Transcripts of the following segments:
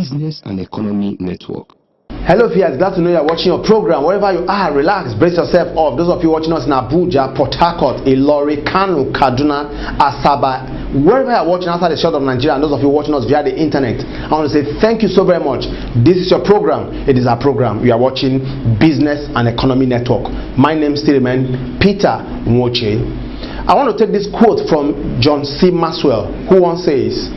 Business and Economy Network. Hello viewers, glad to know you are watching your program. Wherever you are, relax, brace yourself up. Those of you watching us in Abuja, Port Harcourt, Ilori, Kano, Kaduna, Asaba, wherever you are watching outside the shore of Nigeria, and those of you watching us via the internet, I want to say thank you so very much. This is your program. It is our program. You are watching Business and Economy Network. My name still remains Peter Nwoche. I want to take this quote from John C. Maxwell, who once says,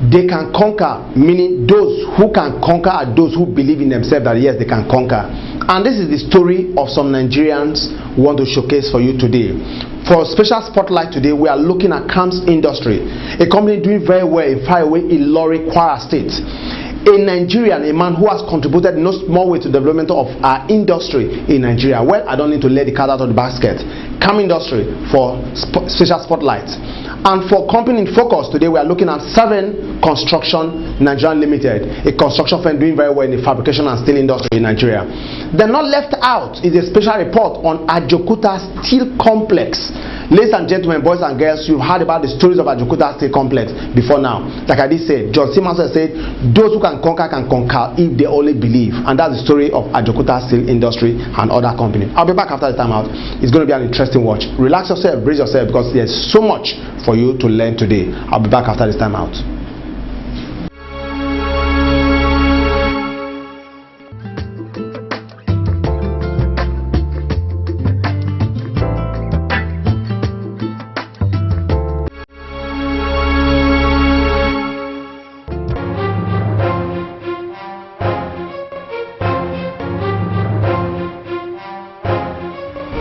"They can conquer," meaning those who can conquer are those who believe in themselves that yes, they can conquer. And this is the story of some Nigerians we want to showcase for you today. For a special spotlight today, we are looking at CAMS Industry, a company doing very well in faraway Ilori, Kwara State. A Nigerian, a man who has contributed in no small way to the development of our industry in Nigeria. Well, I don't need to let the cat out of the basket. CAMS Industry for special spotlight. And for company in focus today, we are looking at Seven Construction Nigeria Limited, a construction firm doing very well in the fabrication and steel industry in Nigeria. Then not left out is a special report on Ajokuta Steel Complex. Ladies and gentlemen, boys and girls, you've heard about the stories of Ajokuta Steel Complex before now. Like I did say, John C. Maxwell said, those who can conquer if they only believe. And that's the story of Ajokuta Steel Industry and other companies. I'll be back after the time out. It's going to be an interesting watch. Relax yourself, brace yourself, because there's so much for you to learn today. I'll be back after this time out.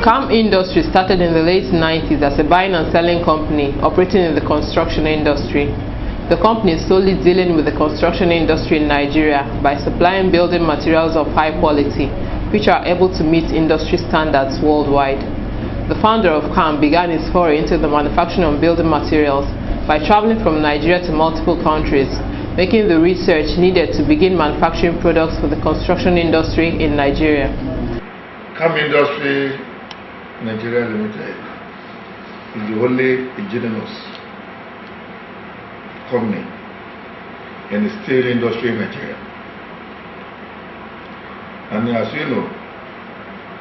CAMS Industry started in the late 90s as a buying and selling company operating in the construction industry. The company is solely dealing with the construction industry in Nigeria by supplying building materials of high quality, which are able to meet industry standards worldwide. The founder of CAMS began his foray into the manufacturing of building materials by traveling from Nigeria to multiple countries, making the research needed to begin manufacturing products for the construction industry in Nigeria. CAMS Industry Nigeria Limited is the only indigenous company in the steel industry in Nigeria. And as you know,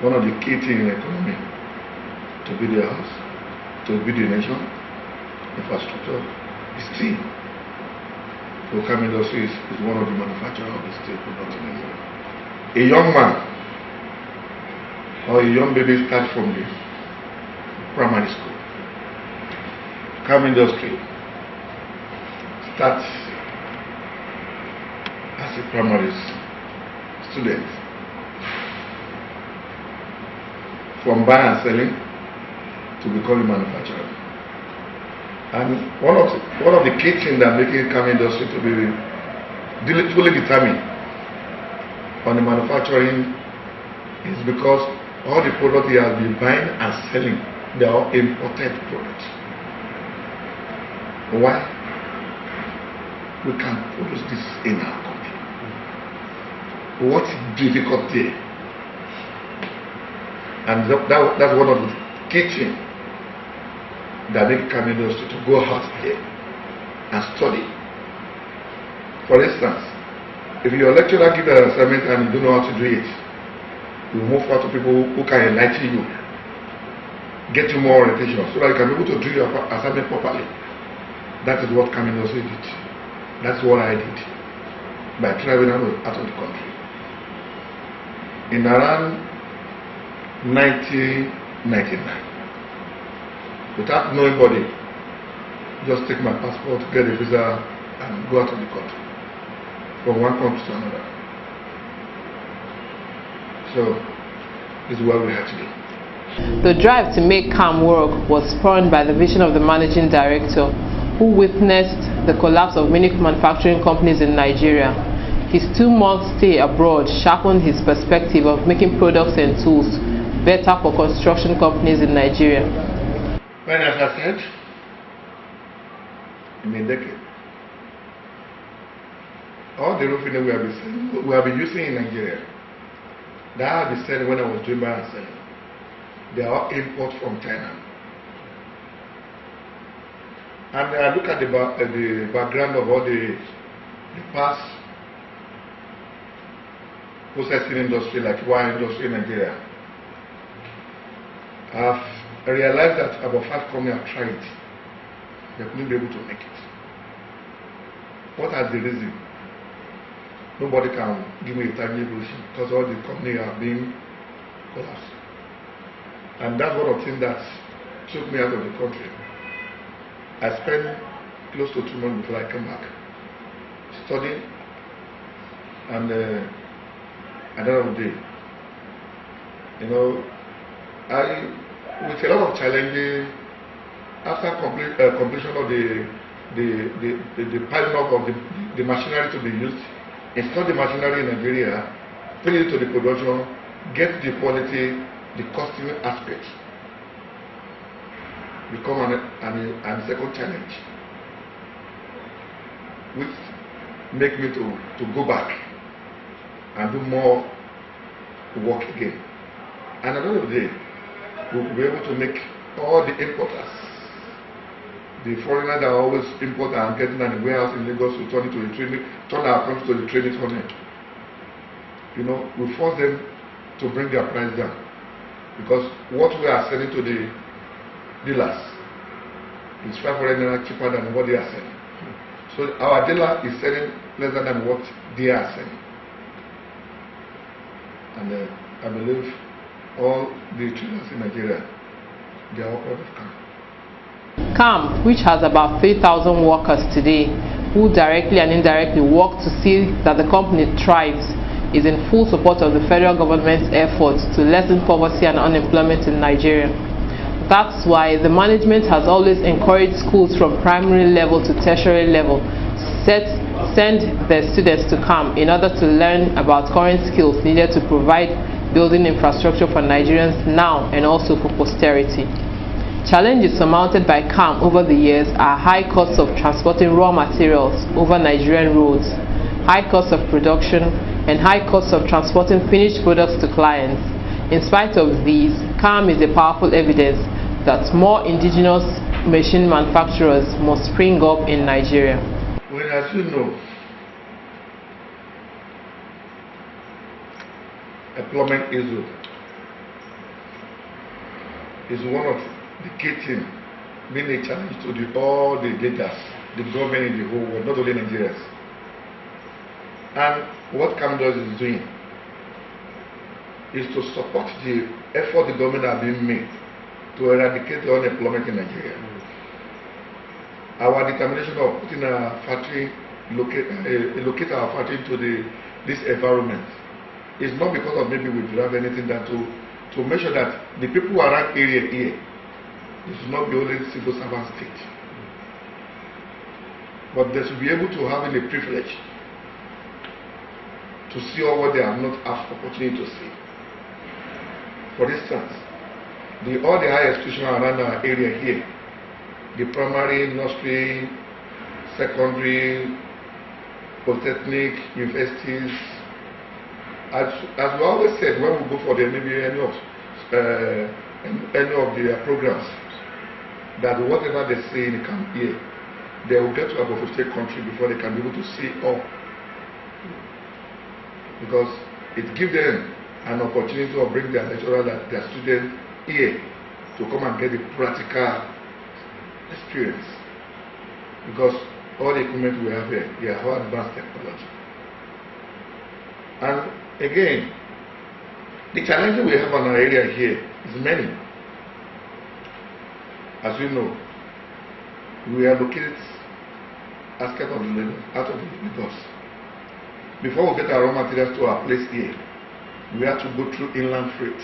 one of the key things in the economy to build a house, to build a nation, infrastructure, is steel. So CAMS Industry is one of the manufacturers of the steel products in Nigeria. A young man or a young baby starts from the primary school. CAMS Industry starts as a primary student, from buying and selling to become a manufacturer. And one of the key things that making CAMS Industry to be fully determined on the manufacturing is because all the products he has been buying and selling, they are imported products. Why? We can produce this in our country. What is difficult there? And that's one of the key things that make CAMS Industry to go out there and study. For instance, if your lecturer gives an assignment and you don't know how to do it, you move out to people who can enlighten you, get you more orientation, so that you can be able to do your assignment properly. That is what CAMS Industry did. That's what I did by traveling out of the country. In around 1999, without knowing anybody, just take my passport, get a visa, and go out of the country, from one country to another. So, this is where we are today. The drive to make CAMS work was spurred by the vision of the managing director, who witnessed the collapse of many manufacturing companies in Nigeria. His 2-month stay abroad sharpened his perspective of making products and tools better for construction companies in Nigeria. When, as I said, in a decade, all the roofing that we have been using in Nigeria, that I had been selling when I was doing buy and selling, they are all imports from China. And I look at the background of all the past processing industry like wine industry in Nigeria, I've realized that about 5 companies have tried it. They couldn't be able to make it. What is the reason? Nobody can give me a tangible reason because all the companies are being collapsed. And that's one of the things that took me out of the country. I spent close to 2 months before I came back studying, and at the end of the day, with a lot of challenges, after completion of the piling up of the machinery to be used, install the machinery in Nigeria, put it to the production, get the quality, the costing aspect become an second challenge, which make me to go back and do more work again. And at the end of the day, we'll be able to make all the importers, the foreigners that are always importing and getting in the warehouse in Lagos, to turn it to the training, turn our country to the training tunnel. We force them to bring their price down, because what we are selling to the dealers is 500 naira cheaper than what they are selling. So our dealer is selling less than what they are selling. And I believe all the traders in Nigeria, they are all part of CAM. CAM, which has about 3,000 workers today, who directly and indirectly work to see that the company thrives, is in full support of the federal government's efforts to lessen poverty and unemployment in Nigeria. That's why the management has always encouraged schools from primary level to tertiary level to send their students to CAM in order to learn about current skills needed to provide building infrastructure for Nigerians now and also for posterity. Challenges surmounted by CAM over the years are high costs of transporting raw materials over Nigerian roads, high costs of production, and high costs of transporting finished products to clients. In spite of these, CAM is a powerful evidence that more indigenous machine manufacturers must spring up in Nigeria. Well, as you know, employment issue is one of the key things being a challenge to all the leaders, the government in the whole world, not only Nigerians. And what CAM does is doing is to support the effort the government has been made to eradicate the unemployment in Nigeria. Our determination of putting our factory, locate our factory into this environment is not because of maybe we drive anything that to make sure that the people around area here, it should not be only civil servant state, but they should be able to have the privilege to see all what they have not had opportunity to see. For instance, all the higher institutions around our area here, the primary, nursery, secondary, polytechnic, universities, as we always said when we go for the maybe any of the programs, that whatever they say in the camp here, they will get to about 50 countries before they can be able to see all. Because it gives them an opportunity to bring their lecturer, their students here to come and get the practical experience. Because all the equipment we have here, they are all advanced technology. And again, the challenge we have on our area here is many. As you know, we are located outskirts of Lagos, out of Lagos. Before we get our raw materials to our place here, we have to go through inland freight,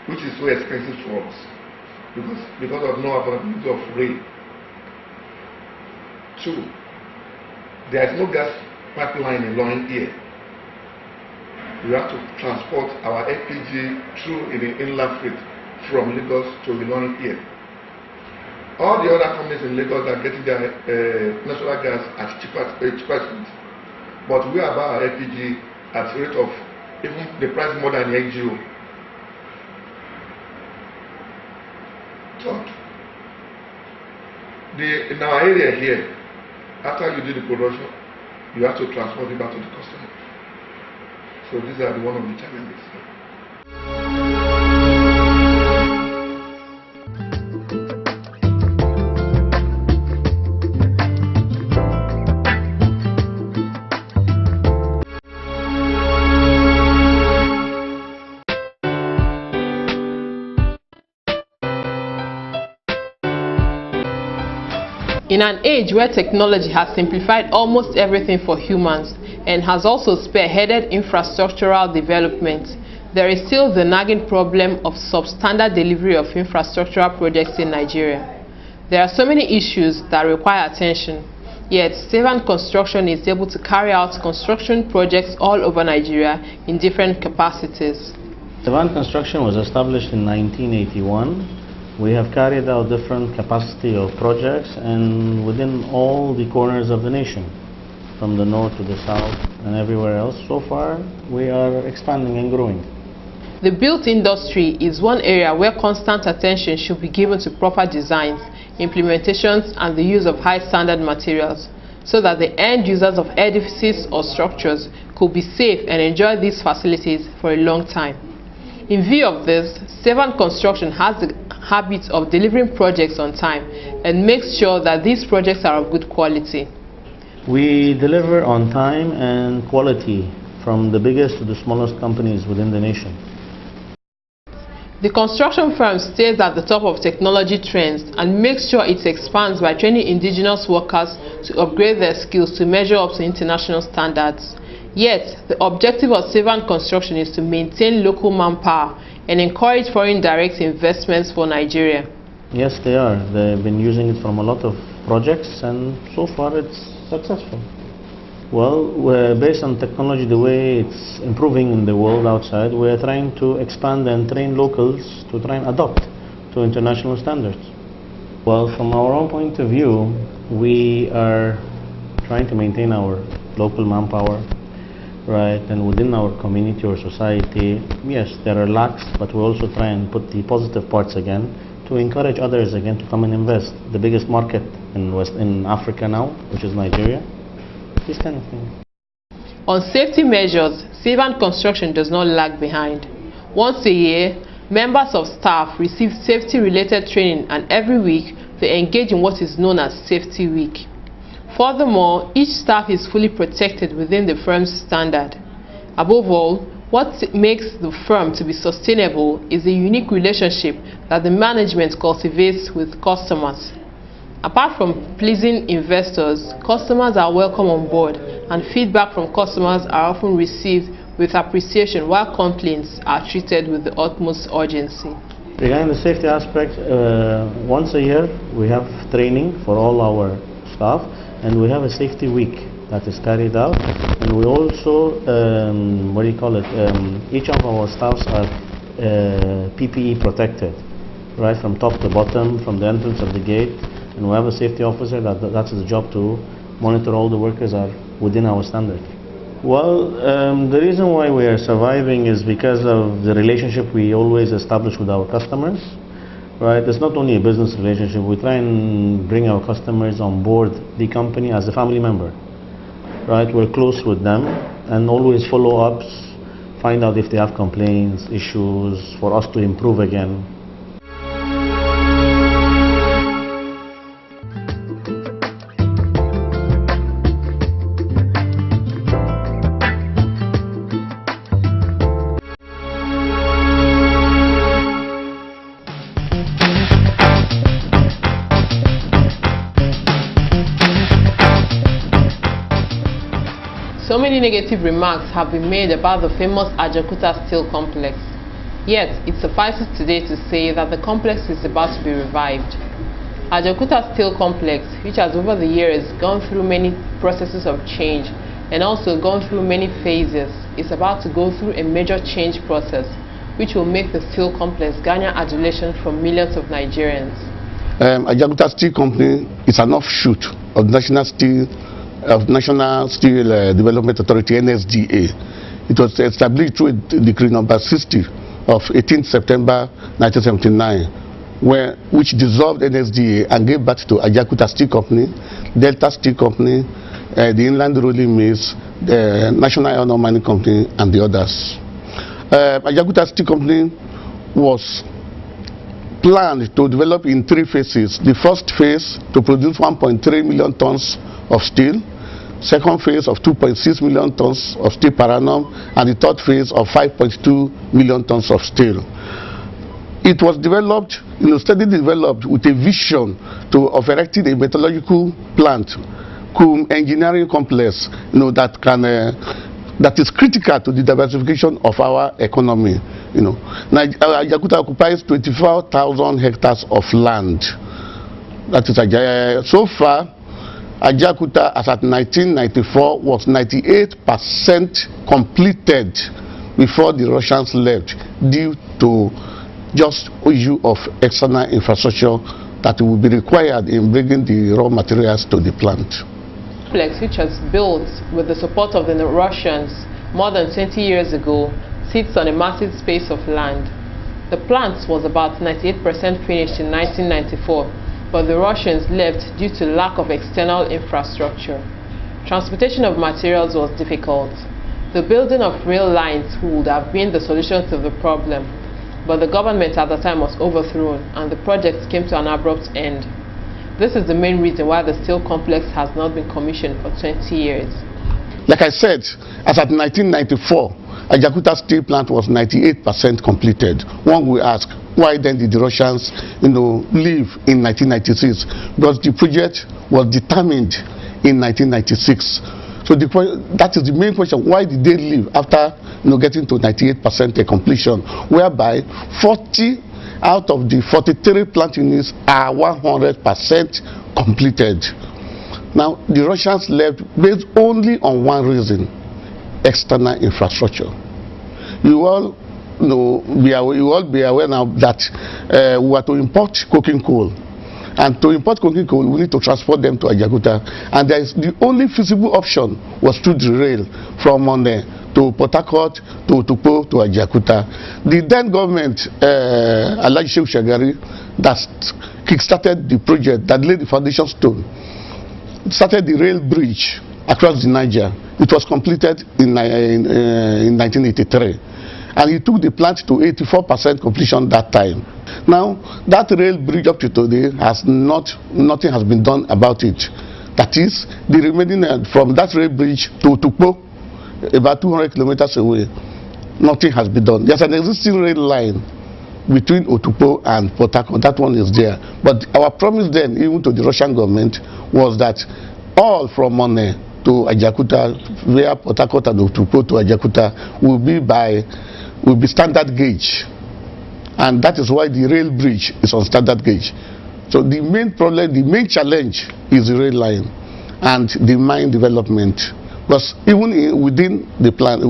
which is so expensive for us because of no availability of rail. 2, there is no gas pipeline along here. We have to transport our LPG through in the inland freight from Lagos to Ilorin here. All the other companies in Lagos are getting their natural gas at cheaper rates, but we have our LPG at the rate of even the price more than the NGO. Third, in our area here, after you do the production, you have to transport it back to the customer. So these are one of the challenges. In an age where technology has simplified almost everything for humans and has also spearheaded infrastructural development, there is still the nagging problem of substandard delivery of infrastructural projects in Nigeria. There are so many issues that require attention, yet Severn Construction is able to carry out construction projects all over Nigeria in different capacities. Severn Construction was established in 1981. We have carried out different capacity of projects and within all the corners of the nation, from the north to the south and everywhere else. So far, we are expanding and growing. The built industry is one area where constant attention should be given to proper designs, implementations and the use of high standard materials, so that the end users of edifices or structures could be safe and enjoy these facilities for a long time. In view of this, Severn Construction has the habit of delivering projects on time and makes sure that these projects are of good quality. We deliver on time and quality from the biggest to the smallest companies within the nation. The construction firm stays at the top of technology trends and makes sure it expands by training indigenous workers to upgrade their skills to measure up to international standards. Yet, the objective of Severn Construction is to maintain local manpower and encourage foreign direct investments for Nigeria. Yes, they are. They've been using it from a lot of projects and so far it's successful. Well, based on technology, the way it's improving in the world outside, we're trying to expand and train locals to try and adopt to international standards. Well, from our own point of view, we are trying to maintain our local manpower, right, and within our community or society. Yes, there are lacks, but we also try and put the positive parts again to encourage others again to come and invest. The biggest market in Africa now, which is Nigeria, this kind of thing. On safety measures, Severn Construction does not lag behind. Once a year, members of staff receive safety-related training, and every week they engage in what is known as Safety Week. Furthermore, each staff is fully protected within the firm's standard. Above all, what makes the firm to be sustainable is the unique relationship that the management cultivates with customers. Apart from pleasing investors, customers are welcome on board, and feedback from customers are often received with appreciation, while complaints are treated with the utmost urgency. Regarding the safety aspect, once a year we have training for all our staff, and we have a safety week that is carried out, and we also, each of our staffs are PPE protected, right, from top to bottom, from the entrance of the gate, and we have a safety officer that's his job to monitor all the workers are within our standard. Well, the reason why we are surviving is because of the relationship we always establish with our customers. Right, it's not only a business relationship. We try and bring our customers on board the company as a family member. Right, we're close with them and always follow ups, find out if they have complaints, issues, for us to improve again. So many negative remarks have been made about the famous Ajaokuta Steel Complex. Yet, it suffices today to say that the complex is about to be revived. Ajaokuta Steel Complex, which has over the years gone through many processes of change and also gone through many phases, is about to go through a major change process, which will make the steel complex garner adulation from millions of Nigerians. Ajaokuta Steel Company is an offshoot of National Steel Development Authority, NSDA. It was established through Decree number 60 of 18th September 1979, which dissolved NSDA and gave birth to Ajaokuta Steel Company, Delta Steel Company, the Inland Rolling Mills, the National Iron Ore Mining Company, and the others. Ajaokuta Steel Company was planned to develop in 3 phases. The first phase to produce 1.3 million tons of steel, second phase of 2.6 million tons of steel per annum, and the third phase of 5.2 million tons of steel. It was developed, steadily developed with a vision of erecting a metallurgical plant, engineering complex, that is critical to the diversification of our economy. Ajaokuta occupies 24,000 hectares of land. That is so far. Ajaokuta, as at 1994, was 98% completed before the Russians left, due to just issue of external infrastructure that will be required in bringing the raw materials to the plant. Complex, which was built with the support of the Russians more than 20 years ago, sits on a massive space of land. The plant was about 98% finished in 1994, but the Russians left due to lack of external infrastructure. Transportation of materials was difficult. The building of rail lines would have been the solution to the problem, but the government at the time was overthrown and the project came to an abrupt end. This is the main reason why the steel complex has not been commissioned for 20 years. Like I said, as at 1994, Ajaokuta steel plant was 98% completed. One will ask, why then did the Russians, leave in 1996? Because the project was determined in 1996. So that is the main question. Why did they leave after getting to 98% completion, whereby 40 out of the 43 plant units are 100% completed? Now, the Russians left based only on one reason: external infrastructure. You all be aware now that we are to import coking coal. And to import coking coal, we need to transport them to Ajaokuta. And the only feasible option was through the rail from Monday to Port Harcourt, to Tukpo, to Ajaokuta. The then government, Alhaji Shehu Shagari, that kick-started the project, that laid the foundation stone, started the rail bridge across the Niger. It was completed in 1983. And he took the plant to 84% completion that time. Now, that rail bridge up to today nothing has been done about it. That is, the remaining from that rail bridge to Tukpo, about 200 kilometers away, nothing has been done. There's an existing rail line between Otukpo and Port Harcourt. That one is there. But our promise then, even to the Russian government, was that all from Money to Ajaokuta, via Port Harcourt and Otukpo to Ajaokuta, will be standard gauge. And that is why the rail bridge is on standard gauge. So the main problem, the main challenge is the rail line and the mine development. Because even within the plant,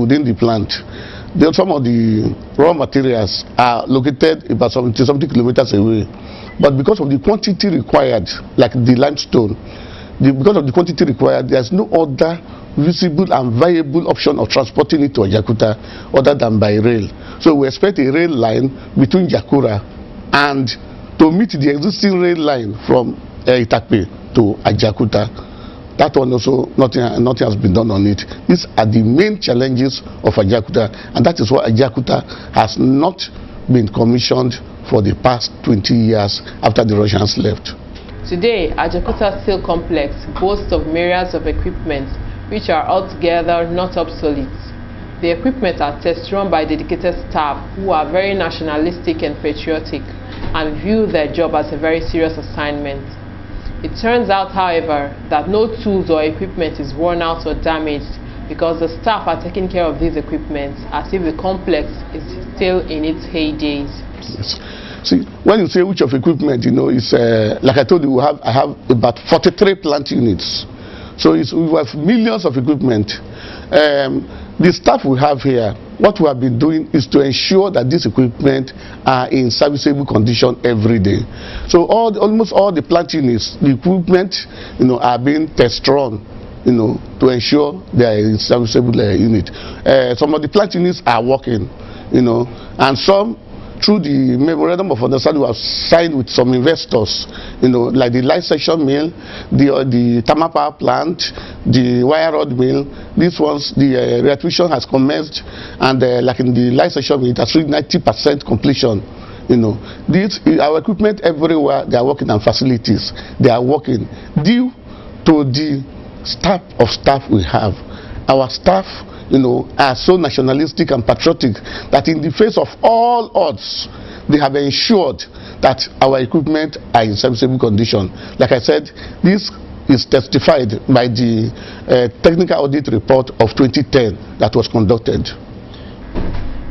some of the raw materials are located about 70 kilometers away. But because of the quantity required, like the limestone, because of the quantity required, there's no other visible and viable option of transporting it to Ajaokuta other than by rail. So we expect a rail line between Jakura and to meet the existing rail line from Itakpe to Ajaokuta. That one also, nothing has been done on it. These are the main challenges of Ajaokuta, and that is why Ajaokuta has not been commissioned for the past 20 years after the Russians left. Today, Ajaokuta Steel Complex boasts of myriads of equipment which are altogether not obsolete. The equipment are test-run by dedicated staff who are very nationalistic and patriotic and view their job as a very serious assignment. It turns out, however, that no tools or equipment is worn out or damaged because the staff are taking care of these equipment as if the complex is still in its heydays. Yes. See, when you say which of equipment, it's like I told you, I have about 43 plant units. So we have millions of equipment. The staff we have here, what we have been doing is to ensure that this equipment are in serviceable condition every day. So almost all the plant units, the equipment, are being test run, to ensure they are in serviceable unit. Some of the plant units are working, and some through the memorandum of understanding we have signed with some investors, like the light section mill, the thermal power plant, the wire rod mill. These ones, the reactivation has commenced, and like in the light section mill, it has reached 90% completion. Our equipment everywhere, they are working, on facilities, they are working due to the staff we have. Our staff, are so nationalistic and patriotic that in the face of all odds, they have ensured that our equipment are in serviceable condition. Like I said, this is testified by the technical audit report of 2010 that was conducted.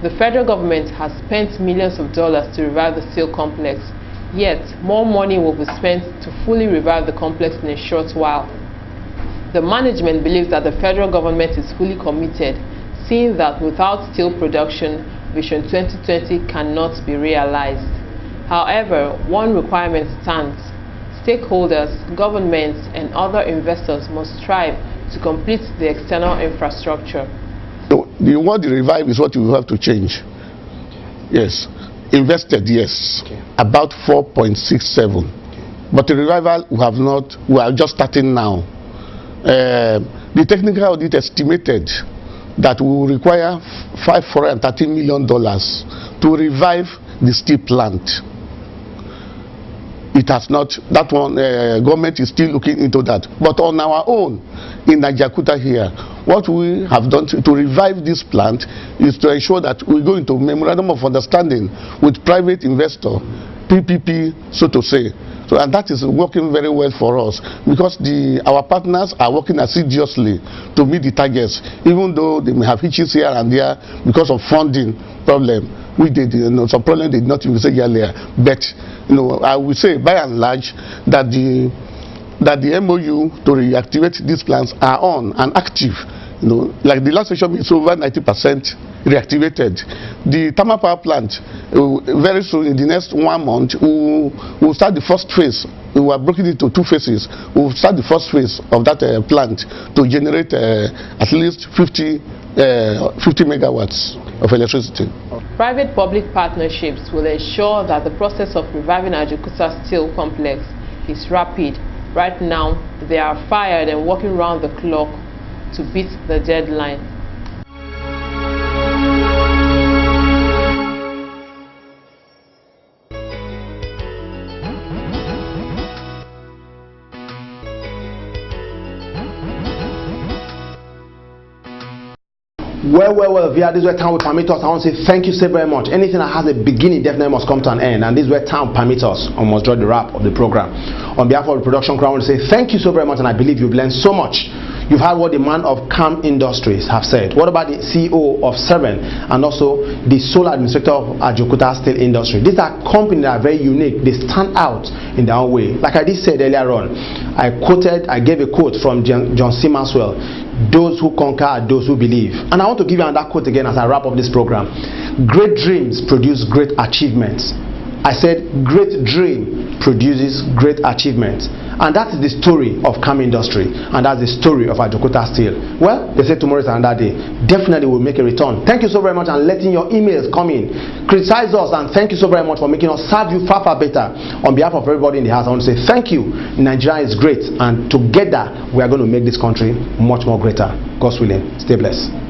The federal government has spent millions of dollars to revive the steel complex, yet more money will be spent to fully revive the complex in a short while. The management believes that the federal government is fully committed, seeing that without steel production, Vision 2020 cannot be realized. However, one requirement stands. Stakeholders, governments, and other investors must strive to complete the external infrastructure. So, what the revive is what you have to change. Yes. Invested, yes. Okay. About 4.67. But the revival we are just starting now. The technical audit estimated that we will require $530 million to revive the steel plant. It has not, that one, government is still looking into that. But on our own, in Ajaokuta here, what we have done to revive this plant is to ensure that we go into memorandum of understanding with private investor, PPP, so to say. So, and that is working very well for us, because our partners are working assiduously to meet the targets, even though they may have hitches here and there because of funding problem. We did, some problem they did not even say earlier. But I would say by and large that the MOU to reactivate these plants are on and active. Like the last session is over 90% reactivated. The thermal power plant, very soon in the next 1 month, we'll start the first phase. We are broken into 2 phases. We'll start the first phase of that plant to generate at least 50 megawatts of electricity. Private-public partnerships will ensure that the process of reviving Ajaokuta Steel Complex is rapid. Right now, they are fired and working round the clock to beat the deadline. Well, via this way time will permit us. I want to say thank you so very much. Anything that has a beginning definitely must come to an end, and this way time permits us. I must draw the wrap of the program. On behalf of the production crew, I want to say thank you so very much, and I believe you've learned so much. You've heard what the man of Calm Industries have said. What about the CEO of Seven and also the sole administrator of Ajaokuta Steel Industry? These are companies that are very unique. They stand out in their own way. Like I did said earlier on, I gave a quote from John C. Maxwell. Those who conquer are those who believe. And I want to give you another quote again as I wrap up this program. Great dreams produce great achievements. I said great dream produces great achievements. And that is the story of Calm Industry, and that's the story of Ajaokuta Steel. Well, they say tomorrow is another day. Definitely we'll make a return. Thank you so very much, and letting your emails come in. Criticize us, and thank you so very much for making us serve you far better. On behalf of everybody in the house, I want to say thank you. Nigeria is great, and together we are going to make this country much more greater. God's willing. Stay blessed.